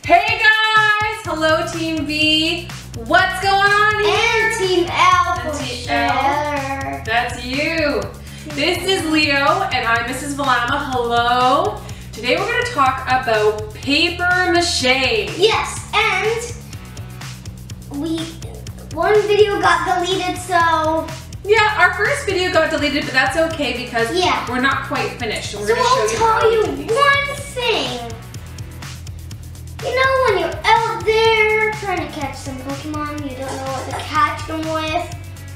Hey guys! Hello Team B. What's going on here? And Team L for Team sure. L. That's you. This is Leo and I'm Mrs. Valama. Hello. Today we're going to talk about paper mache. Yes, and one video got deleted, so yeah, our first video got deleted, but that's okay because we're not quite finished. We're so going to I'll show tell you one thing. You know when you're out there trying to catch some Pokemon, you don't know what to catch them with?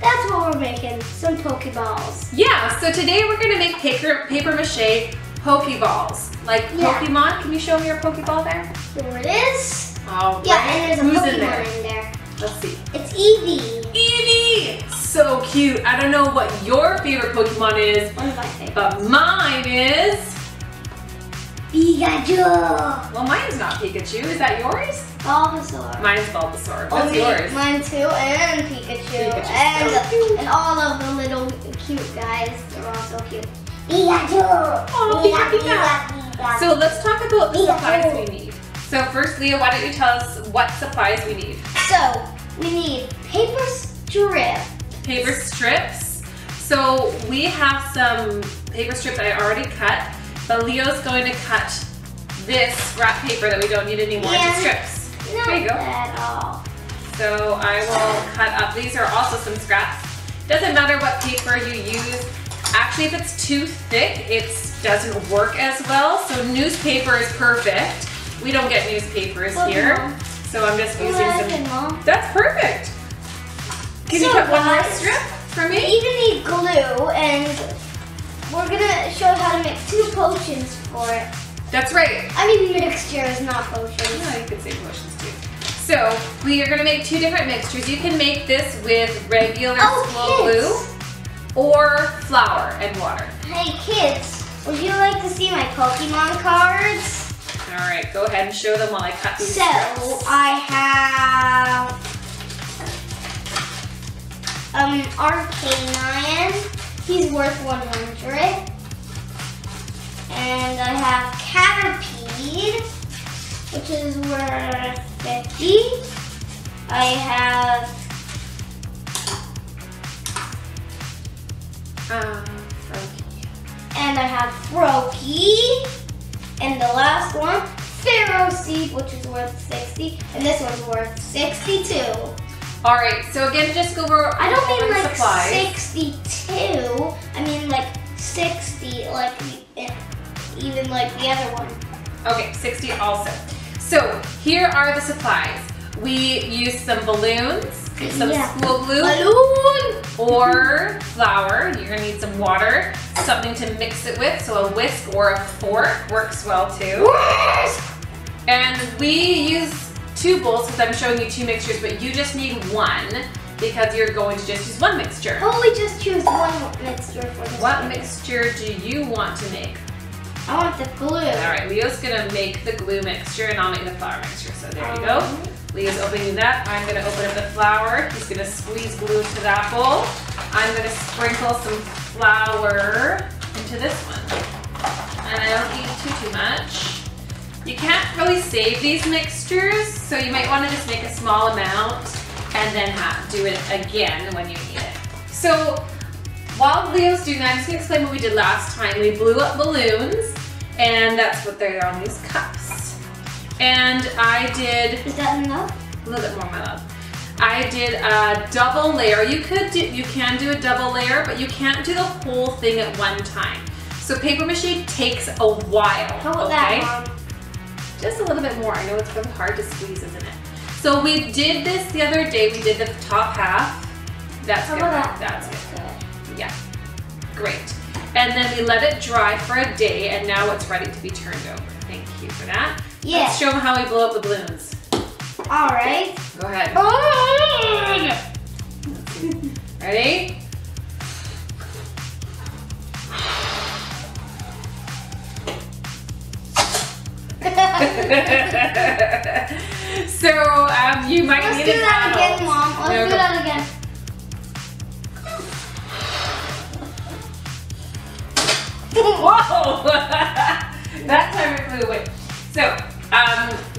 That's what we're making, some Pokeballs. Yeah, so today we're going to make paper mache Pokeballs. Like Pokemon. Can you show me your Pokeball there? Here it is. Oh, yeah, and there's a Who's Pokemon in there. Let's see. It's Eevee. Eevee! So cute. I don't know what your favorite Pokemon is, One of my favorites. but mine is Pikachu. Well, mine's not Pikachu. Is that yours? Bulbasaur. Mine's Bulbasaur. What's yours? Mine too, and Pikachu. And all of the little cute guys. They're all so cute. Pikachu. Oh, Pikachu. So let's talk about the supplies we need. So first, Leah, why don't you tell us what supplies we need? So we need paper strip. Paper strips. So we have some paper strips I already cut, but Leo's going to cut this scrap paper that we don't need anymore into strips. There you go. Not at all. So I will cut up. These are also some scraps. Doesn't matter what paper you use. Actually, if it's too thick, it doesn't work as well. So newspaper is perfect. We don't get newspapers here. Mom. So I'm just using some. Mom. That's perfect. Can you cut one more strip for We me? even need glue, and we're gonna show you how to make 2 potions for it. That's right. I mean mixtures, not potions. Yeah, you could say potions too. So we are going to make 2 different mixtures. You can make this with regular school glue or flour and water. Hey kids, would you like to see my Pokemon cards? All right, go ahead and show them while I cut these So strips. I have Arcanine. He's worth 100. And I have Caterpie, which is worth 50. I have and I have Froakie. And the last one, Pharaoh Seed, which is worth 60. And this one's worth 62. All right, so again, just go over I don't mean like supplies. 62. I mean like 60, like even like the other one. Okay, 60 also. So here are the supplies. We use some balloons, some school glue, or flour. You're gonna need some water, something to mix it with. So a whisk or a fork works well too. And we use 2 bowls because I'm showing you 2 mixtures, but you just need 1 because you're going to just use 1 mixture. Oh, we just choose 1 mixture for this. What mixture do you want to make? I want the glue. All right, Leo's gonna make the glue mixture and I'll make the flour mixture. So there you go. Leo's opening that. I'm gonna open up the flour. He's gonna squeeze glue into that bowl. I'm gonna sprinkle some flour into this one. And I don't need too much. You can't really save these mixtures, so you might wanna just make a small amount and then do it again when you need it. So while Leo's doing that, I'm just gonna explain what we did last time. We blew up balloons, and that's what they're on these cups. And I did... Is that enough? A little bit more, my love. I did a double layer. You can do a double layer, but you can't do the whole thing at one time. So paper mache takes a while, How about that, Mom? Just a little bit more. I know it's really hard to squeeze, isn't it? So we did this the other day. We did the top half. That's good. That's good. Yeah, great. And then we let it dry for a day, and now it's ready to be turned over. Thank you for that. Yeah. Let's show them how we blow up the balloons. All right. Go ahead. Ready? So you might need Let's do that again, Mom. Let's do that again. Whoa! That time it flew away. So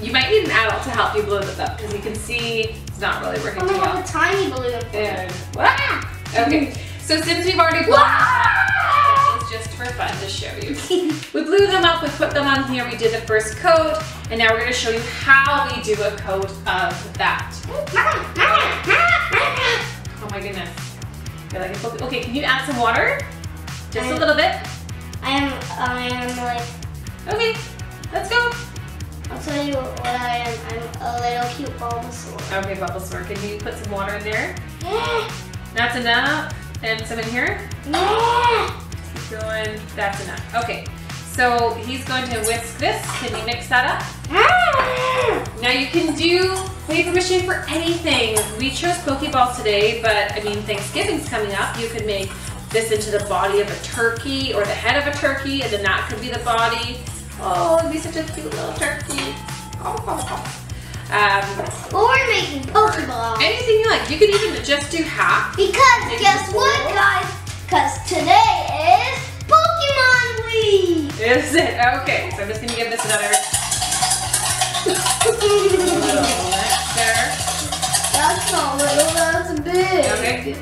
You might need an adult to help you glue this up because you can see it's not really working too I well. have a tiny balloon. And, okay, so since we've already glued it's just for fun to show you. We blew them up, we put them on here, we did the first coat, and now we're gonna show you how we do a coat of that. Oh my goodness. You're like, okay, can you add some water? Just a little bit. I am like, okay, let's go. I'll tell you what I am. I'm a little cute Bulbasaur. Okay, Bulbasaur, can you put some water in there? Yeah. That's enough. And some in here? Yeah. Keep going. That's enough. Okay, so he's going to whisk this. Can you mix that up? Now you can do paper mache for anything. We chose Pokeballs today, but I mean Thanksgiving's coming up. You could make this into the body of a turkey or the head of a turkey, and then that could be the body. Oh, it'd be such a cute little turkey. Or we're making Pokeballs. Anything you like. You could even just do half. Because guess what, guys? Because today is Pokemon Week. Is it? Okay, so I'm just gonna give this another little mix there. That's not little, that's big. Okay.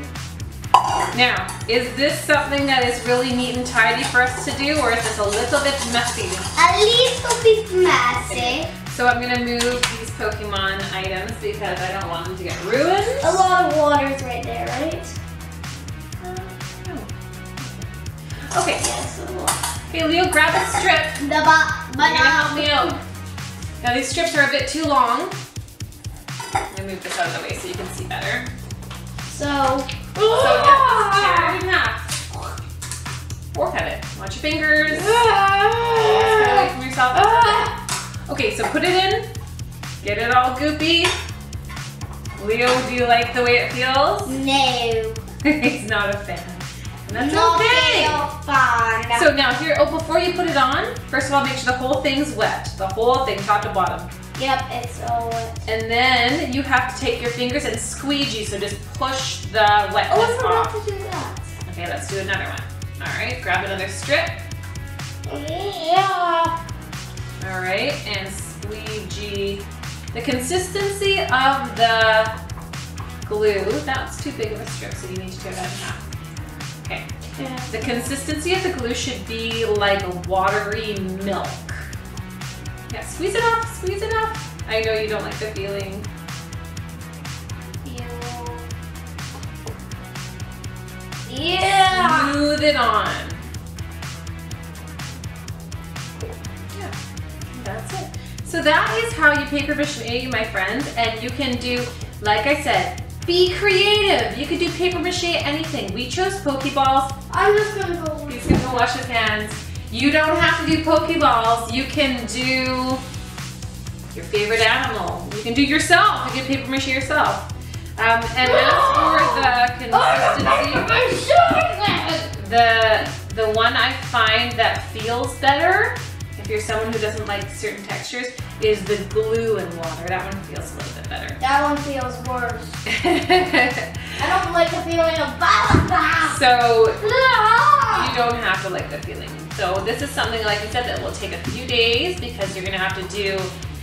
Now, is this something that is really neat and tidy for us to do, or is this a little bit messy? At least it'll be messy. So I'm gonna move these Pokemon items because I don't want them to get ruined. A lot of water's right there, right? No. Okay. Yes, a lot. Okay, Leo, grab a strip. You're gonna help me out. Now these strips are a bit too long. I'm gonna move this out of the way so you can see better. So yeah, just tear it in half. Or cut it. Watch your fingers. Just cut away from yourself. Okay, so put it in. Get it all goopy. Leo, do you like the way it feels? no. He's not a fan. And that's Not okay. fun. So now here, before you put it on, first of all, make sure the whole thing's wet. The whole thing, top to bottom. Yep, it's all wet. And then you have to take your fingers and squeegee, so just push the wetness Oh, I forgot off. to do that. Okay, let's do another one. All right, grab another strip. Yeah. All right, and squeegee. The consistency of the glue, that's too big of a strip, so you need to tear that in half. Okay. Yeah. The consistency of the glue should be like watery milk. Yeah, squeeze it off, squeeze it off. I know you don't like the feeling. Yeah. Smooth it on. Yeah, that's it. So that is how you paper mache, my friends, and you can do, like I said, be creative. You can do paper mache anything. We chose Pokeballs. I'm just gonna go. He's gonna go wash his hands. You don't have to do Pokeballs. You can do your favorite animal. You can do yourself. You can paper mache yourself. And as for the consistency, the one I find that feels better, if you're someone who doesn't like certain textures, is the glue and water. That one feels a little bit better. That one feels worse. I don't like the feeling of blah. So you don't have to like the feeling. So this is something, like we said, that will take a few days because you're gonna have to do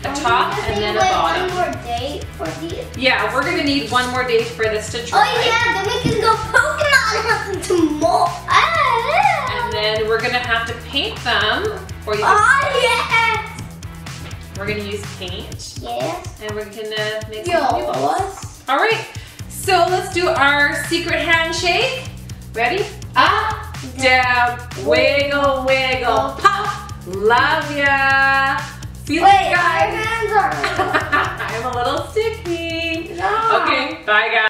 a top and then a bottom. One more day for these? Yeah, we're gonna need one more day for this to dry. Oh yeah, then we can go Pokemon hunting tomorrow. And then we're gonna have to paint them. Or yes! We're gonna use paint. Yes. And we're gonna make some Pokeballs. What? All right, so let's do our secret handshake. Ready? Up, down, wiggle, wiggle, pop. Love ya. See you Wait, guys. my hands are. I'm a little sticky. No. Okay, bye guys.